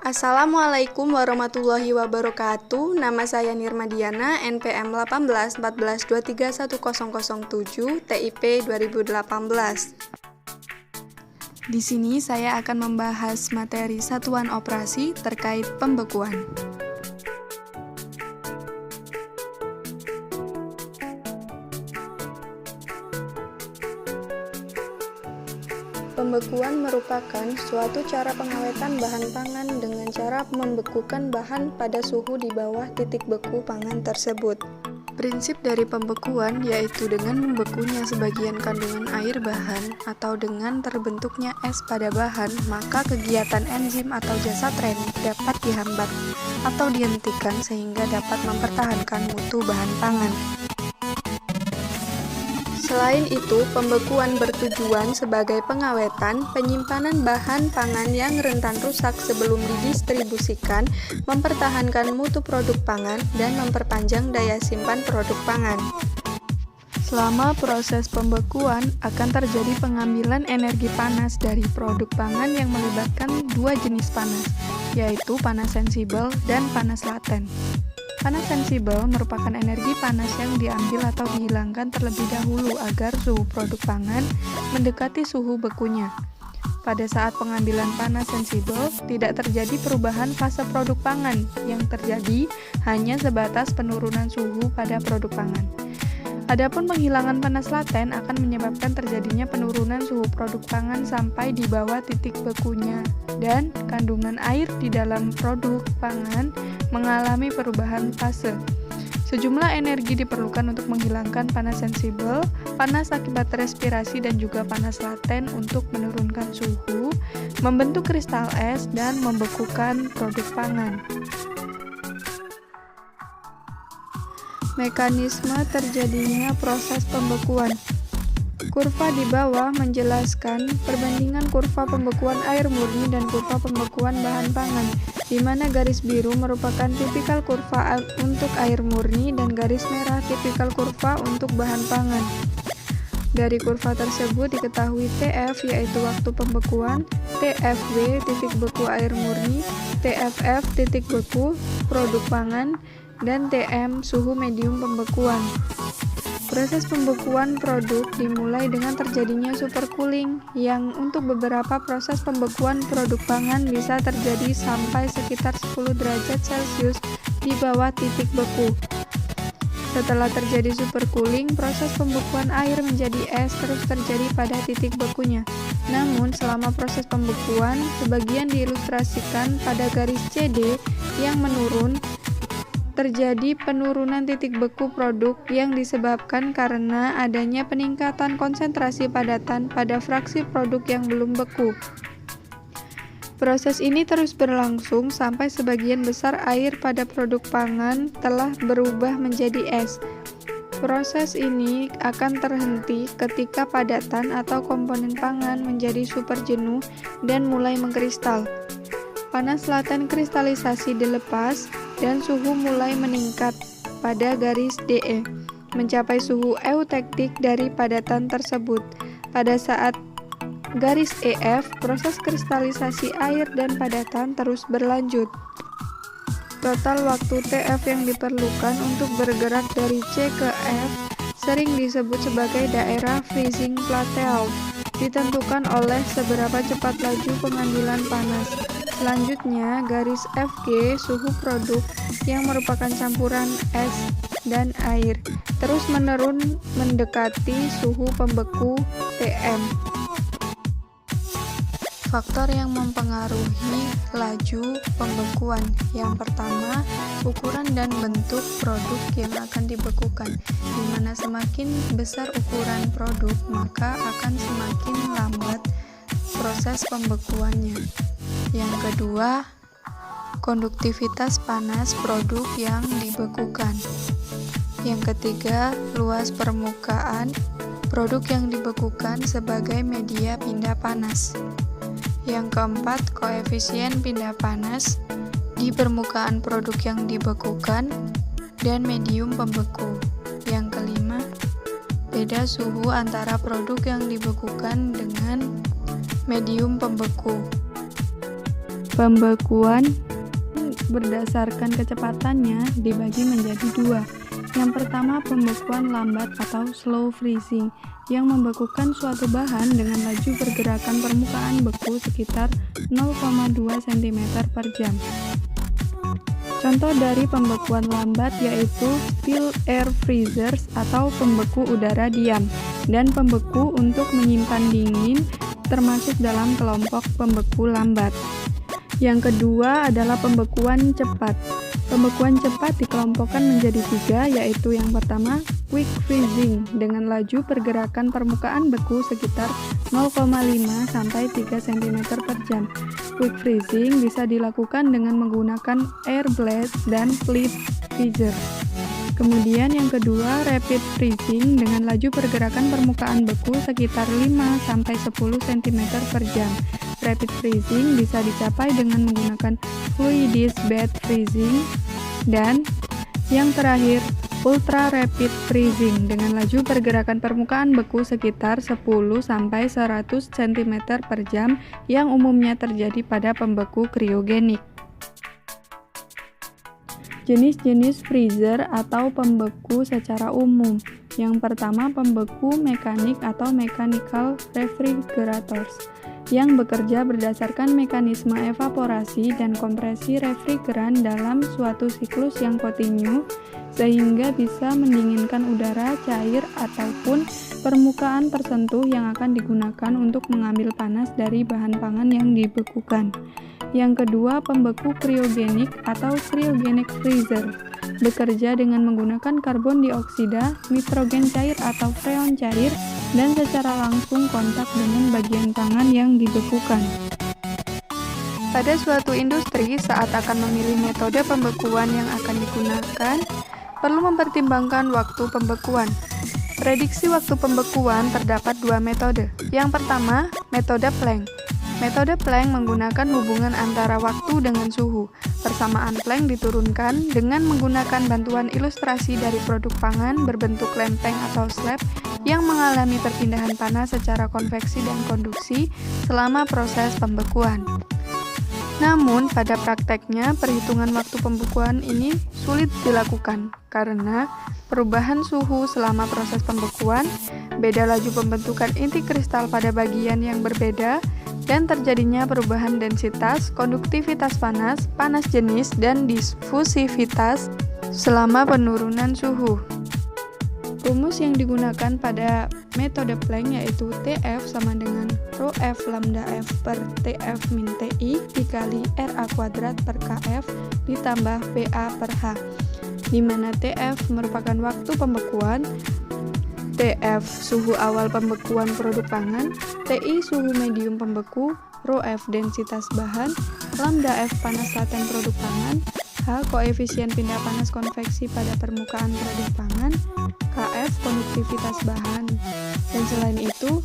Assalamualaikum warahmatullahi wabarakatuh. Nama saya Nirma Diana, NPM 1814231007, TIP 2018. Di sini saya akan membahas materi satuan operasi terkait pembekuan. Pembekuan merupakan suatu cara pengawetan bahan pangan dengan cara membekukan bahan pada suhu di bawah titik beku pangan tersebut. Prinsip dari pembekuan yaitu dengan membekunya sebagian kandungan air bahan atau dengan terbentuknya es pada bahan, maka kegiatan enzim atau zat reni dapat dihambat atau dihentikan sehingga dapat mempertahankan mutu bahan pangan. Selain itu, pembekuan bertujuan sebagai pengawetan, penyimpanan bahan pangan yang rentan rusak sebelum didistribusikan, mempertahankan mutu produk pangan, dan memperpanjang daya simpan produk pangan. Selama proses pembekuan, akan terjadi pengambilan energi panas dari produk pangan yang melibatkan dua jenis panas, yaitu panas sensibel dan panas laten. Panas sensibel merupakan energi panas yang diambil atau dihilangkan terlebih dahulu agar suhu produk pangan mendekati suhu bekunya. Pada saat pengambilan panas sensibel, tidak terjadi perubahan fase produk pangan, yang terjadi hanya sebatas penurunan suhu pada produk pangan. Adapun penghilangan panas laten akan menyebabkan terjadinya penurunan suhu produk pangan sampai di bawah titik bekunya, dan kandungan air di dalam produk pangan mengalami perubahan fase. Sejumlah energi diperlukan untuk menghilangkan panas sensibel, panas akibat respirasi dan juga panas laten untuk menurunkan suhu, membentuk kristal es, dan membekukan produk pangan. Mekanisme terjadinya proses pembekuan. Kurva di bawah menjelaskan perbandingan kurva pembekuan air murni dan kurva pembekuan bahan pangan, di mana garis biru merupakan tipikal kurva untuk air murni dan garis merah tipikal kurva untuk bahan pangan. Dari kurva tersebut diketahui TF yaitu waktu pembekuan, TFB titik beku air murni, TFF titik beku produk pangan, dan TM suhu medium pembekuan. Proses pembekuan produk dimulai dengan terjadinya supercooling, yang untuk beberapa proses pembekuan produk pangan bisa terjadi sampai sekitar 10 derajat Celcius di bawah titik beku. Setelah terjadi supercooling, proses pembekuan air menjadi es terus terjadi pada titik bekunya. Namun, selama proses pembekuan, sebagian diilustrasikan pada garis CD yang menurun. Terjadi penurunan titik beku produk yang disebabkan karena adanya peningkatan konsentrasi padatan pada fraksi produk yang belum beku. Proses ini terus berlangsung sampai sebagian besar air pada produk pangan telah berubah menjadi es. Proses ini akan terhenti ketika padatan atau komponen pangan menjadi super jenuh dan mulai mengkristal. Panas laten kristalisasi dilepas dan suhu mulai meningkat pada garis DE, mencapai suhu eutektik dari padatan tersebut. Pada saat garis EF, proses kristalisasi air dan padatan terus berlanjut. Total waktu TF yang diperlukan untuk bergerak dari C ke F sering disebut sebagai daerah freezing plateau, ditentukan oleh seberapa cepat laju pengambilan panas. Selanjutnya, garis FG suhu produk yang merupakan campuran es dan air, terus menurun mendekati suhu pembeku TM. Faktor yang mempengaruhi laju pembekuan. Yang pertama, ukuran dan bentuk produk yang akan dibekukan, di mana semakin besar ukuran produk, maka akan semakin lambat proses pembekuannya. Yang kedua, konduktivitas panas produk yang dibekukan. Yang ketiga, luas permukaan produk yang dibekukan sebagai media pindah panas. Yang keempat, koefisien pindah panas di permukaan produk yang dibekukan dan medium pembeku. Yang kelima, beda suhu antara produk yang dibekukan dengan medium pembeku. Pembekuan berdasarkan kecepatannya dibagi menjadi dua. Yang pertama, pembekuan lambat atau slow freezing, yang membekukan suatu bahan dengan laju pergerakan permukaan beku sekitar 0,2 cm per jam. Contoh dari pembekuan lambat yaitu still air freezers atau pembeku udara diam, dan pembeku untuk menyimpan dingin termasuk dalam kelompok pembeku lambat. Yang kedua adalah pembekuan cepat. Pembekuan cepat dikelompokkan menjadi tiga, yaitu yang pertama quick freezing dengan laju pergerakan permukaan beku sekitar 0,5 sampai 3 cm per jam. Quick freezing bisa dilakukan dengan menggunakan air blast dan flip freezer. Kemudian yang kedua, rapid freezing dengan laju pergerakan permukaan beku sekitar 5 sampai 10 cm per jam. Rapid freezing bisa dicapai dengan menggunakan fluidized bed freezing. Dan yang terakhir, ultra rapid freezing dengan laju pergerakan permukaan beku sekitar 10 sampai 100 cm per jam yang umumnya terjadi pada pembeku kriogenik. Jenis-jenis freezer atau pembeku secara umum. Yang pertama, pembeku mekanik atau mechanical refrigerators yang bekerja berdasarkan mekanisme evaporasi dan kompresi refrigeran dalam suatu siklus yang kontinu sehingga bisa mendinginkan udara, cair, ataupun permukaan tersentuh yang akan digunakan untuk mengambil panas dari bahan pangan yang dibekukan. Yang kedua, pembeku kriogenik atau cryogenic freezer bekerja dengan menggunakan karbon dioksida, nitrogen cair atau freon cair, dan secara langsung kontak dengan bagian pangan yang dibekukan. Pada suatu industri, saat akan memilih metode pembekuan yang akan digunakan, perlu mempertimbangkan waktu pembekuan. Prediksi waktu pembekuan terdapat dua metode. Yang pertama, metode Planck. Metode Planck menggunakan hubungan antara waktu dengan suhu. Persamaan Planck diturunkan dengan menggunakan bantuan ilustrasi dari produk pangan berbentuk lempeng atau slab yang mengalami perpindahan panas secara konveksi dan konduksi selama proses pembekuan. Namun, pada prakteknya, perhitungan waktu pembekuan ini sulit dilakukan karena perubahan suhu selama proses pembekuan, beda laju pembentukan inti kristal pada bagian yang berbeda, dan terjadinya perubahan densitas, konduktivitas panas, panas jenis, dan difusivitas selama penurunan suhu. Rumus yang digunakan pada metode Planck yaitu TF sama dengan rho F lambda F per TF min TI dikali RA kuadrat per KF ditambah PA per H, di mana TF merupakan waktu pembekuan, TF suhu awal pembekuan produk pangan, TI suhu medium pembeku, rho F densitas bahan, lambda F panas laten produk pangan, H koefisien pindah panas konveksi pada permukaan produk pangan, KF konduktivitas bahan. Dan selain itu,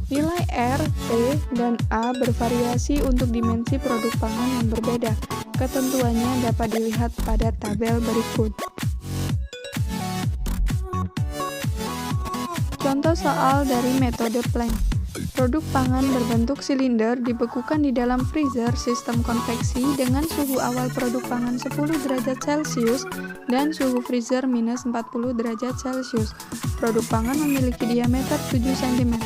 nilai R, T, dan A bervariasi untuk dimensi produk pangan yang berbeda. Ketentuannya dapat dilihat pada tabel berikut. Contoh soal dari metode Planck. Produk pangan berbentuk silinder dibekukan di dalam freezer sistem konveksi dengan suhu awal produk pangan 10 derajat Celcius dan suhu freezer minus 40 derajat Celcius. Produk pangan memiliki diameter 7 cm,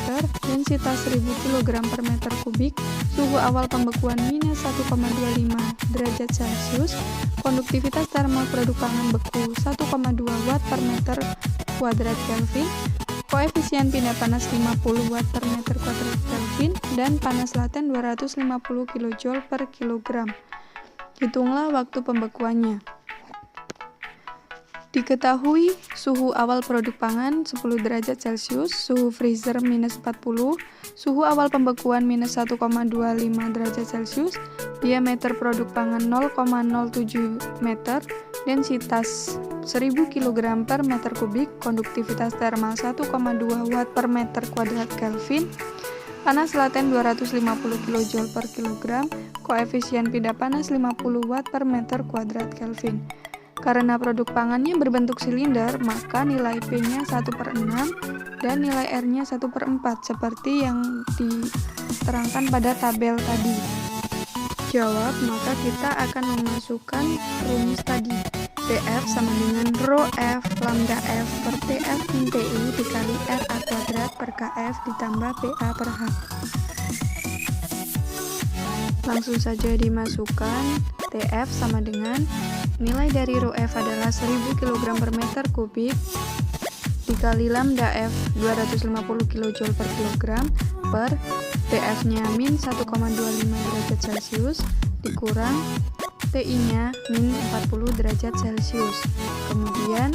densitas 1000 kg per meter kubik, suhu awal pembekuan minus 1,25 derajat Celcius, konduktivitas termal produk pangan beku 1,2 watt per meter kuadrat Kelvin, koefisien pindah panas 50 watt per meter kuadrat Kelvin, dan panas laten 250 kJ per kilogram. Hitunglah waktu pembekuannya. Diketahui suhu awal produk pangan 10 derajat Celcius, suhu freezer minus 40, suhu awal pembekuan minus 1,25 derajat Celcius, diameter produk pangan 0,07 meter, densitas 1000 kg per meter kubik, konduktivitas termal 1,2 watt per meter kuadrat Kelvin, panas laten 250 kJ per kilogram, koefisien pindah panas 50 watt per meter kuadrat Kelvin. Karena produk pangannya berbentuk silinder, maka nilai P-nya 1/6 dan nilai R-nya 1/4 seperti yang diterangkan pada tabel tadi. dijawab, maka kita akan memasukkan rumus tadi. TF sama dengan rho F lambda F per TF min TI dikali RA kuadrat per KF ditambah PA per H. Langsung saja dimasukkan. TF sama dengan nilai dari rho F adalah 1000 kg per meter kubik dikali lambda F 250 kJ per kilogram per TF-nya min 1,25 derajat Celcius dikurang TI-nya min 40 derajat Celcius. Kemudian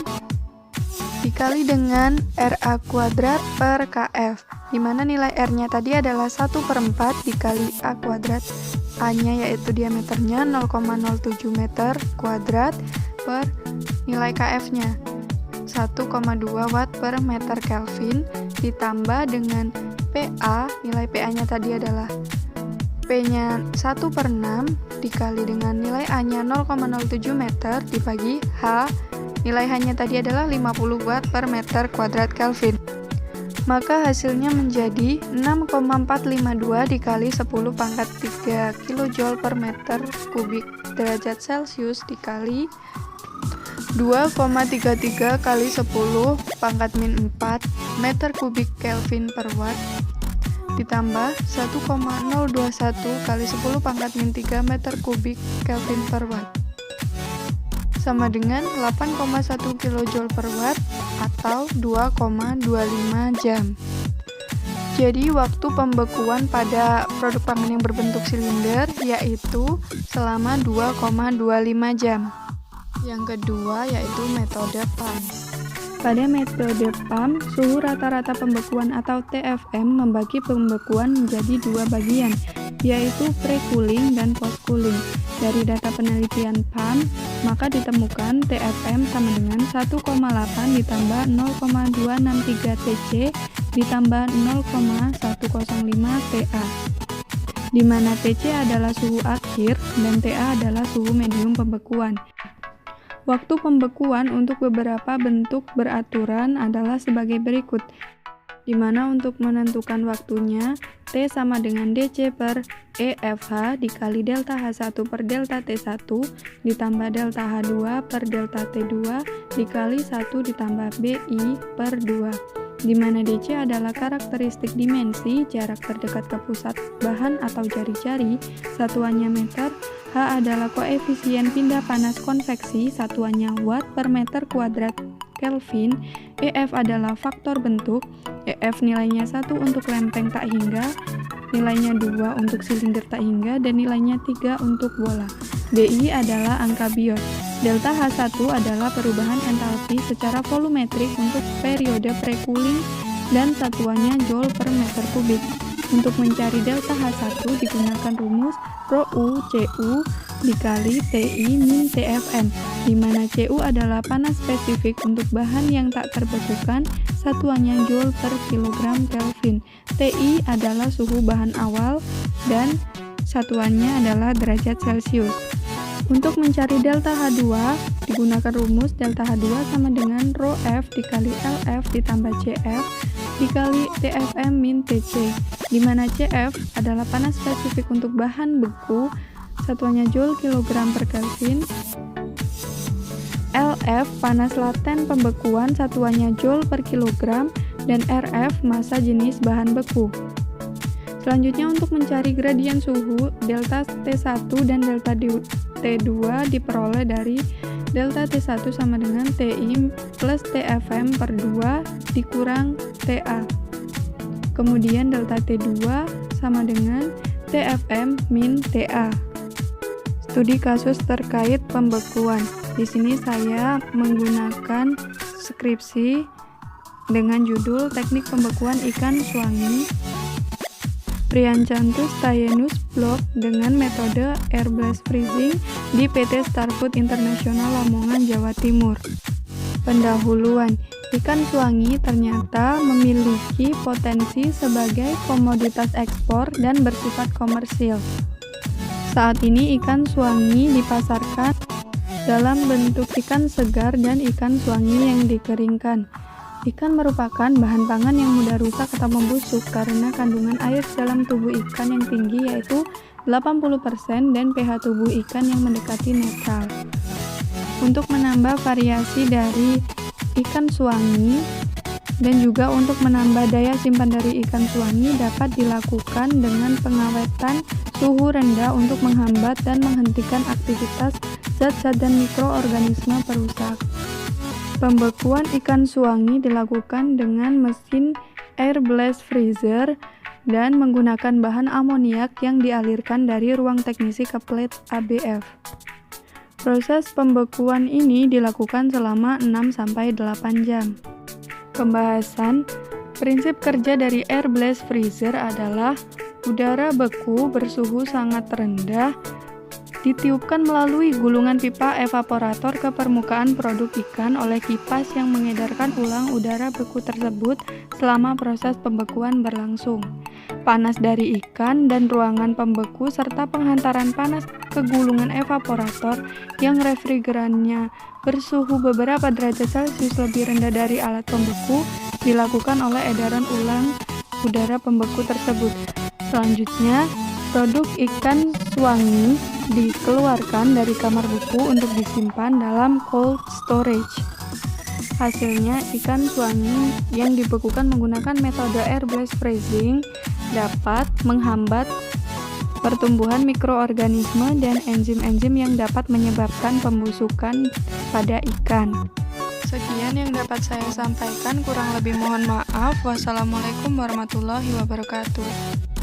dikali dengan RA kuadrat per KF, di mana nilai R-nya tadi adalah 1/4 dikali A kuadrat, A-nya yaitu diameternya 0,07 meter kuadrat per nilai KF-nya 1,2 watt per meter Kelvin ditambah dengan PA, nilai PA-nya tadi adalah P-nya 1/6 dikali dengan nilai A-nya 0,07 meter dibagi H, nilai H-nya tadi adalah 50 watt per meter kuadrat Kelvin. Maka hasilnya menjadi 6,452 dikali 10 pangkat 3 kJ per meter kubik derajat Celcius dikali 2,33 kali 10 pangkat min 4 meter kubik Kelvin per watt ditambah 1,021 kali 10 pangkat min 3 meter kubik Kelvin per watt sama dengan 8,1 kJ per watt atau 2,25 jam. Jadi waktu pembekuan pada produk pangan yang berbentuk silinder yaitu selama 2,25 jam. Yang kedua yaitu metode PAM. Pada metode PAM, suhu rata-rata pembekuan atau TFM membagi pembekuan menjadi dua bagian, yaitu pre-cooling dan post-cooling. Dari data penelitian PAM, maka ditemukan TFM sama dengan 1,8 ditambah 0,263 TC ditambah 0,105 TA, di mana TC adalah suhu akhir dan TA adalah suhu medium pembekuan. Waktu pembekuan untuk beberapa bentuk beraturan adalah sebagai berikut, di mana untuk menentukan waktunya, T sama dengan DC per EFH dikali delta H1 per delta T1 ditambah delta H2 per delta T2 dikali 1 ditambah BI per 2, di mana DC adalah karakteristik dimensi jarak terdekat ke pusat bahan atau jari-jari, satuannya meter. H adalah koefisien pindah panas konveksi, satuannya watt per meter kuadrat Kelvin. EF adalah faktor bentuk, EF nilainya 1 untuk lempeng tak hingga, nilainya 2 untuk silinder tak hingga, dan nilainya 3 untuk bola. BI adalah angka Biot. Delta H1 adalah perubahan entalpi secara volumetrik untuk periode pre-cooling dan satuannya Joule per meter kubik. Untuk mencari delta H1 digunakan rumus Rho U CU dikali TI min TFM, di mana CU adalah panas spesifik untuk bahan yang tak terbekukan, satuannya Joule per kilogram Kelvin. TI adalah suhu bahan awal dan satuannya adalah derajat Celcius. Untuk mencari delta H2 digunakan rumus delta H2 sama dengan Rho F dikali LF ditambah CF dikali TFM min TC, di mana CF adalah panas spesifik untuk bahan beku, satuannya Joule kilogram per Kelvin. LF panas laten pembekuan, satuannya Joule per kilogram, dan RF massa jenis bahan beku. Selanjutnya untuk mencari gradien suhu, delta T1 dan delta T2 diperoleh dari delta T1 sama dengan TI plus TFM per 2 dikurang TA. Kemudian delta T2 sama dengan TFM min TA. Studi kasus terkait pembekuan. Di sini saya menggunakan skripsi dengan judul Teknik Pembekuan Ikan Suangi Priyancanthus Tayenus Blok dengan metode air blast freezing di PT Starfood International Lamongan, Jawa Timur. Pendahuluan, ikan suangi ternyata memiliki potensi sebagai komoditas ekspor dan bersifat komersil. Saat ini ikan suangi dipasarkan dalam bentuk ikan segar dan ikan suangi yang dikeringkan. Ikan merupakan bahan pangan yang mudah rusak atau membusuk karena kandungan air dalam tubuh ikan yang tinggi, yaitu 80% dan pH tubuh ikan yang mendekati netral. Untuk menambah variasi dari ikan suwangi dan juga untuk menambah daya simpan dari ikan suwangi dapat dilakukan dengan pengawetan suhu rendah untuk menghambat dan menghentikan aktivitas zat-zat dan mikroorganisme perusak. Pembekuan ikan suwangi dilakukan dengan mesin air blast freezer dan menggunakan bahan amoniak yang dialirkan dari ruang teknisi ke plate ABF. Proses pembekuan ini dilakukan selama 6-8 jam. Pembahasan prinsip kerja dari air blast freezer adalah udara beku bersuhu sangat rendah ditiupkan melalui gulungan pipa evaporator ke permukaan produk ikan oleh kipas yang mengedarkan ulang udara beku tersebut selama proses pembekuan berlangsung. Panas dari ikan dan ruangan pembeku serta penghantaran panas ke gulungan evaporator yang refrigerannya bersuhu beberapa derajat Celcius lebih rendah dari alat pembeku dilakukan oleh edaran ulang udara pembeku tersebut. Selanjutnya, produk ikan suwangi dikeluarkan dari kamar beku untuk disimpan dalam cold storage. Hasilnya, ikan suwangi yang dibekukan menggunakan metode air blast freezing dapat menghambat pertumbuhan mikroorganisme dan enzim-enzim yang dapat menyebabkan pembusukan pada ikan. Sekian yang dapat saya sampaikan, kurang lebih mohon maaf. Wassalamualaikum warahmatullahi wabarakatuh.